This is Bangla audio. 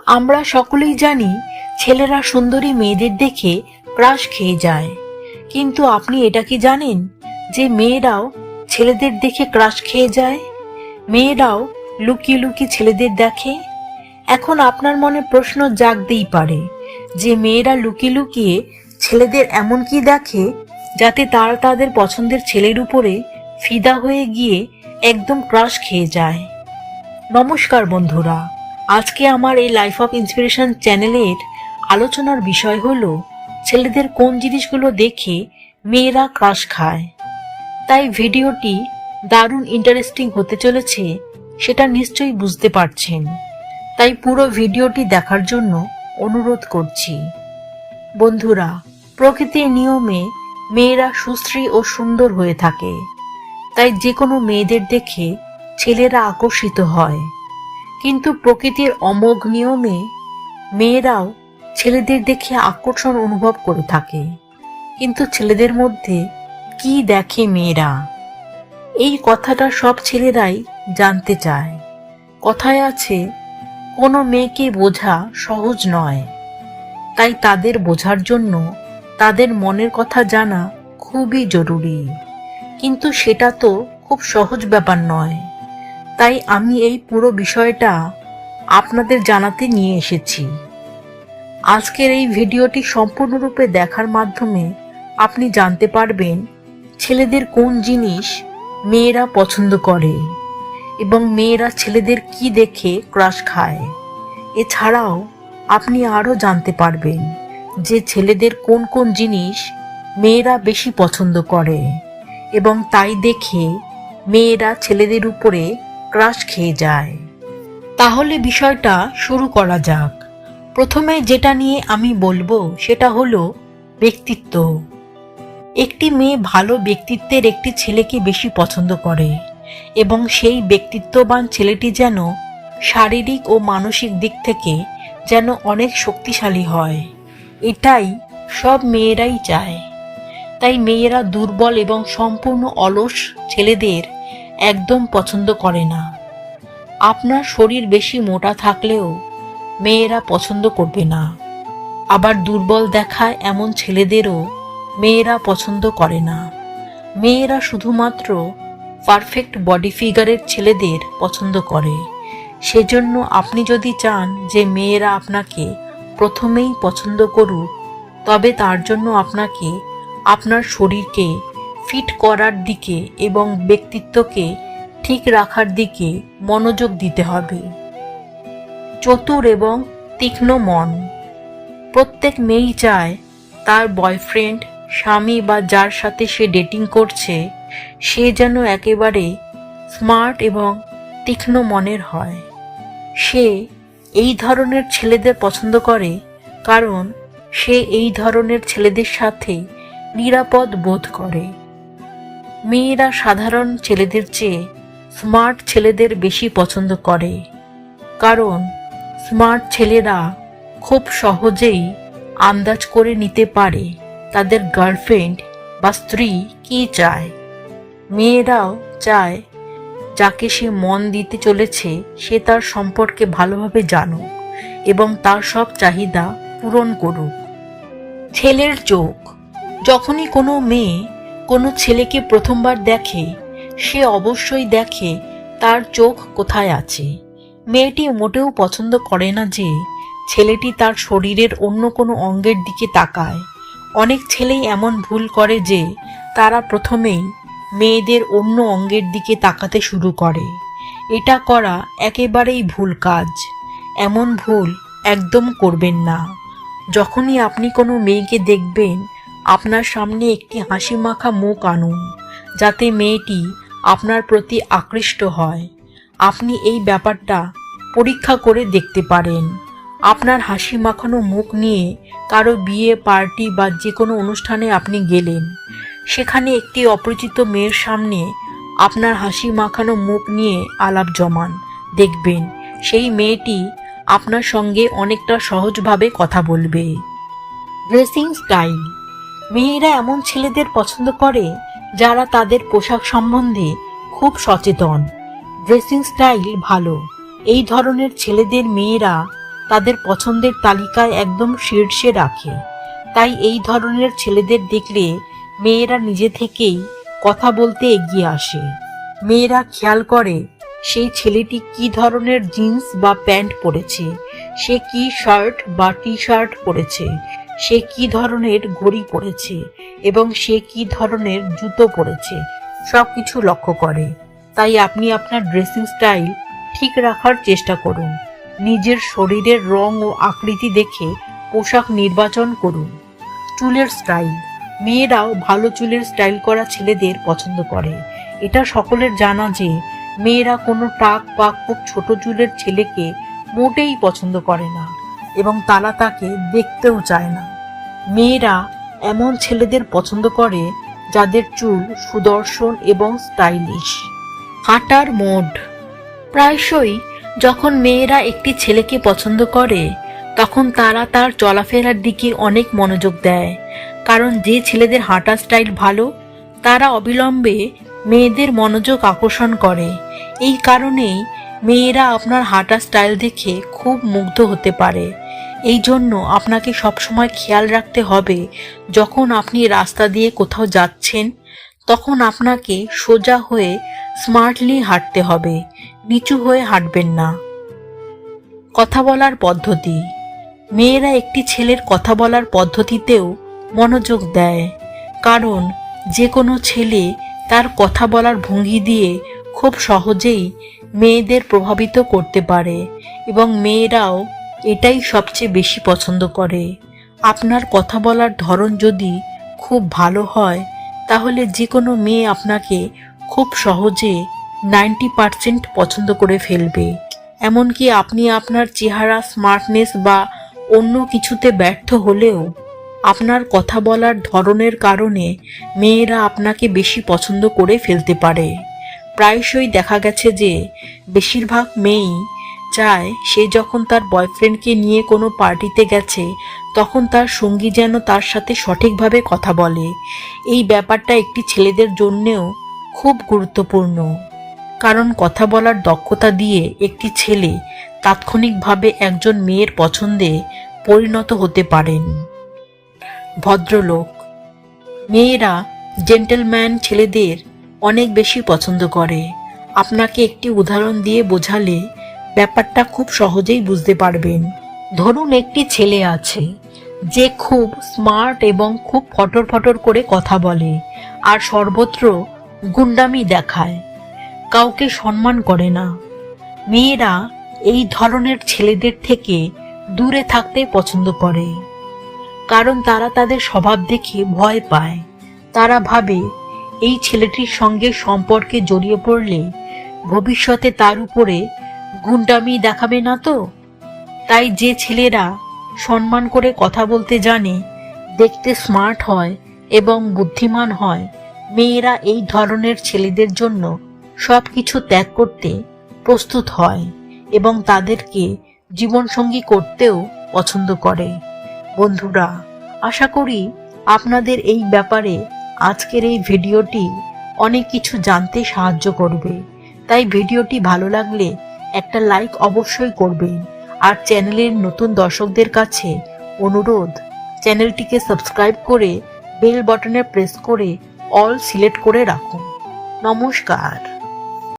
আমরা সকলেই জানি ছেলেরা সুন্দরী মেয়েদের দেখে ক্রাশ খেয়ে যায়, কিন্তু আপনি এটা কি জানেন যে মেয়েরাও ছেলেদের দেখে ক্রাশ খেয়ে যায়? মেয়েরাও লুকিয়ে লুকিয়ে ছেলেদের দেখে। এখন আপনার মনে প্রশ্ন জাগতেই পারে যে মেয়েরা লুকিয়ে লুকিয়ে ছেলেদের এমন কি দেখে যাতে তারা তাদের পছন্দের ছেলের উপরে ফিদা হয়ে গিয়ে একদম ক্রাশ খেয়ে যায়। নমস্কার বন্ধুরা, আজকে আমার এই লাইফ অফ ইন্সপিরেশন চ্যানেলের আলোচনার বিষয় হলো ছেলেদের কোন জিনিসগুলো দেখে মেয়েরা ক্রাশ খায়। তাই ভিডিওটি দারুণ ইন্টারেস্টিং হতে চলেছে, সেটা নিশ্চয়ই বুঝতে পারছেন। তাই পুরো ভিডিওটি দেখার জন্য অনুরোধ করছি। বন্ধুরা, প্রকৃতির নিয়মে মেয়েরা সুশ্রী ও সুন্দর হয়ে থাকে, তাই যে কোনো মেয়েদের দেখে ছেলেরা আকর্ষিত হয়। কিন্তু প্রকৃতির অমোঘ নিয়মে মেয়েরাও ছেলেদের দেখে আকর্ষণ অনুভব করে থাকে। কিন্তু ছেলেদের মধ্যে কি দেখে মেয়েরা, এই কথাটা সব ছেলেরাই জানতে চায়। কথায় আছে, কোনো মেয়েকে বোঝা সহজ নয়। তাই তাদের বোঝার জন্য তাদের মনের কথা জানা খুবই জরুরি। কিন্তু সেটা তো খুব সহজ ব্যাপার নয়। তাই আমি এই পুরো বিষয়টা আপনাদের জানাতে নিয়ে এসেছি। আজকের এই ভিডিওটি সম্পূর্ণরূপে দেখার মাধ্যমে আপনি জানতে পারবেন ছেলেদের কোন জিনিস মেয়েরা পছন্দ করে এবং মেয়েরা ছেলেদের কি দেখে ক্রাশ খায়। এছাড়াও আপনি আরও জানতে পারবেন যে ছেলেদের কোন কোন জিনিস মেয়েরা বেশি পছন্দ করে এবং তাই দেখে মেয়েরা ছেলেদের উপরে ক্রাশ খেয়ে যায়। তাহলে বিষয়টা শুরু করা যাক। প্রথমে যেটা নিয়ে আমি বলবো সেটা হলো ব্যক্তিত্ব। একটি মেয়ে ভালো ব্যক্তিত্বের একটি ছেলেকে বেশি পছন্দ করে এবং সেই ব্যক্তিত্ববান ছেলেটি যেন শারীরিক ও মানসিক দিক থেকে যেন অনেক শক্তিশালী হয়, এটাই সব মেয়েরাই চায়। তাই মেয়েরা দুর্বল এবং সম্পূর্ণ অলস ছেলেদের একদম পছন্দ করে না। আপনার শরীর বেশি মোটা থাকলেও মেয়েরা পছন্দ করবে না। আবার দুর্বল দেখায় এমন ছেলেদেরও মেয়েরা পছন্দ করে না। মেয়েরা শুধুমাত্র পারফেক্ট বডি ফিগারের ছেলেদের পছন্দ করে। সেজন্য আপনি যদি চান যে মেয়েরা আপনাকে প্রথমেই পছন্দ করুক, তবে তার জন্য আপনাকে আপনার শরীরকে ফিট করার দিকে এবং ব্যক্তিত্বকে ঠিক রাখার দিকে মনোযোগ দিতে হবে। চতুর এবং তীক্ষ্ণ মন। প্রত্যেক মেয়েই চায় তার বয়ফ্রেন্ড, স্বামী বা যার সাথে সে ডেটিং করছে সে যেন একেবারে স্মার্ট এবং তীক্ষ্ণ মনের হয়। সে এই ধরনের ছেলেদের পছন্দ করে কারণ সে এই ধরনের ছেলেদের সাথে নিরাপদ বোধ করে। মেয়েরা সাধারণ ছেলেদের চেয়ে স্মার্ট ছেলেদের বেশি পছন্দ করে, কারণ স্মার্ট ছেলেরা খুব সহজেই আন্দাজ করে নিতে পারে তাদের গার্লফ্রেন্ড বা স্ত্রী কি চায়। মেয়েরাও চায় যাকে সে মন দিতে চলেছে সে তার সম্পর্কে ভালোভাবে জানুক এবং তার সব চাহিদা পূরণ করুক। ছেলের চোখ। যখনই কোনো মেয়ে কোনো ছেলেকে প্রথমবার দেখে সে অবশ্যই দেখে তার চোখ কোথায় আছে। মেয়েটি মোটেও পছন্দ করে না যে ছেলেটি তার শরীরের অন্য কোনো অঙ্গের দিকে তাকায়। অনেক ছেলেই এমন ভুল করে যে তারা প্রথমেই মেয়েদের অন্য অঙ্গের দিকে তাকাতে শুরু করে। এটা করা একেবারেই ভুল কাজ। এমন ভুল একদম করবেন না। যখনই আপনি কোনো মেয়েকে দেখবেন, আপনার সামনে একটি হাসি মাখা মুখ আনুন যাতে মেয়েটি আপনার প্রতি আকৃষ্ট হয়। আপনি এই ব্যাপারটা পরীক্ষা করে দেখতে পারেন। আপনার হাসি মাখানো মুখ নিয়ে কারো বিয়ে, পার্টি বা যে কোনো অনুষ্ঠানে আপনি গেলেন, সেখানে একটি অপরিচিত মেয়ের সামনে আপনার হাসি মাখানো মুখ নিয়ে আলাপ জমান। দেখবেন সেই মেয়েটি আপনার সঙ্গে অনেকটা সহজভাবে কথা বলবে। Dressing style. মেয়েরা এমন ছেলেদের পছন্দ করে যারা তাদের পোশাক সম্বন্ধে খুব সচেতন। ড্রেসিং স্টাইল ভালো এই ধরনের ছেলেদের মেয়েরা তাদের পছন্দের তালিকায় একদম শীর্ষে রাখে। তাই এই ধরনের ছেলেদের দেখলে মেয়েরা নিজে থেকেই কথা বলতে এগিয়ে আসে। মেয়েরা খেয়াল করে সেই ছেলেটি কি ধরনের জিন্স বা প্যান্ট পরেছে, সে কি শার্ট বা টি শার্ট পরেছে, সে কি ধরনের ঘড়ি পরেছে এবং সে কি ধরনের জুতো পরেছে, সবকিছু লক্ষ্য করে। তাই আপনি আপনার ড্রেসিং স্টাইল ঠিক রাখার চেষ্টা করুন। নিজের শরীরের রং ও আকৃতি দেখে পোশাক নির্বাচন করুন। চুলের স্টাইল। মেয়েরাও ভালো চুলের স্টাইল করা ছেলেদের পছন্দ করে। এটা সকলের জানা যে মেয়েরা কোনো টাক বা খুব ছোট চুলের ছেলেকে মোটেই পছন্দ করে না এবং তারা তাকে দেখতেও চায় না। মেয়েরা এমন ছেলেদের পছন্দ করে যাদের চুল সুদর্শন এবং স্টাইলিশ। হাঁটার মোড। প্রায়শই যখন মেয়েরা একটি ছেলেকে পছন্দ করে তখন তারা তার চলাফেরার দিকে অনেক মনোযোগ দেয়, কারণ যে ছেলেদের হাঁটার স্টাইল ভালো তারা অবিলম্বে মেয়েদের মনোযোগ আকর্ষণ করে। এই কারণেই মেয়েরা আপনার হাঁটার স্টাইল দেখে খুব মুগ্ধ হতে পারে। এই জন্য আপনাকে সবসময় খেয়াল রাখতে হবে, যখন আপনি রাস্তা দিয়ে কোথাও যাচ্ছেন তখন আপনাকে সোজা হয়ে স্মার্টলি হাঁটতে হবে, নিচু হয়ে হাঁটবেন না। কথা বলার পদ্ধতি। মেয়েরা একটি ছেলের কথা বলার পদ্ধতিতেও মনোযোগ দেয়, কারণ যে কোনো ছেলে তার কথা বলার ভঙ্গি দিয়ে খুব সহজেই মেয়েদের প্রভাবিত করতে পারে এবং মেয়েরাও এটাই সবচেয়ে বেশি পছন্দ করে। আপনার কথা বলার ধরন যদি খুব ভালো হয় তাহলে যে কোনো মেয়ে আপনাকে খুব সহজে 90% পছন্দ করে ফেলবে। এমনকি আপনি আপনার চেহারা, স্মার্টনেস বা অন্য কিছুতে ব্যর্থ হলেও আপনার কথা বলার ধরনের কারণে মেয়েরা আপনাকে বেশি পছন্দ করে ফেলতে পারে। প্রায়শই দেখা গেছে যে বেশিরভাগ মেয়েই চায় সে যখন তার বয়ফ্রেন্ডকে নিয়ে কোনো পার্টিতে গেছে তখন তার সঙ্গী যেন তার সাথে সঠিকভাবে কথা বলে। এই ব্যাপারটা একটি ছেলেদের জন্যেও খুব গুরুত্বপূর্ণ, কারণ কথা বলার দক্ষতা দিয়ে একটি ছেলে তাৎক্ষণিকভাবে একজন মেয়ের পছন্দে পরিণত হতে পারেন। ভদ্রলোক। মেয়েরা জেন্টলম্যান ছেলেদের অনেক বেশি পছন্দ করে। আপনাকে একটি উদাহরণ দিয়ে বোঝালে ব্যাপারটা খুব সহজেই বুঝতে পারবেন। ধরুন একটি ছেলে আছে যে খুব স্মার্ট এবং খুব ফটর ফটর করে কথা বলে আর সর্বত্র গুন্ডামি দেখায়, কাউকে সম্মান করে না। মেয়েরা এই ধরনের ছেলেদের থেকে দূরে থাকতে পছন্দ করে, কারণ তারা তাদের স্বভাব দেখে ভয় পায়। তারা ভাবে এই ছেলেটির সঙ্গে সম্পর্কে জড়িয়ে পড়লে ভবিষ্যতে তার উপরে গুন্ডামি দেখাবে না তো। তাই যে ছেলেরা সম্মান করে কথা বলতে জানে, দেখতে স্মার্ট হয় এবং বুদ্ধিমান হয়, মেয়েরা এই ধরনের ছেলেদের জন্য সব কিছু ত্যাগ করতে প্রস্তুত হয় এবং তাদেরকে জীবনসঙ্গী করতেও পছন্দ করে। বন্ধুরা, আশা করি আপনাদের এই ব্যাপারে আজকের এই ভিডিওটি অনেক কিছু জানতে সাহায্য করবে। তাই ভিডিওটি ভালো লাগলে একটা লাইক অবশ্যই করবেন, আর চ্যানেলের নতুন দর্শকদের কাছে অনুরোধ, চ্যানেলটিকে সাবস্ক্রাইব করে বেল বাটনে প্রেস করে অল সিলেক্ট করে রাখুন। নমস্কার।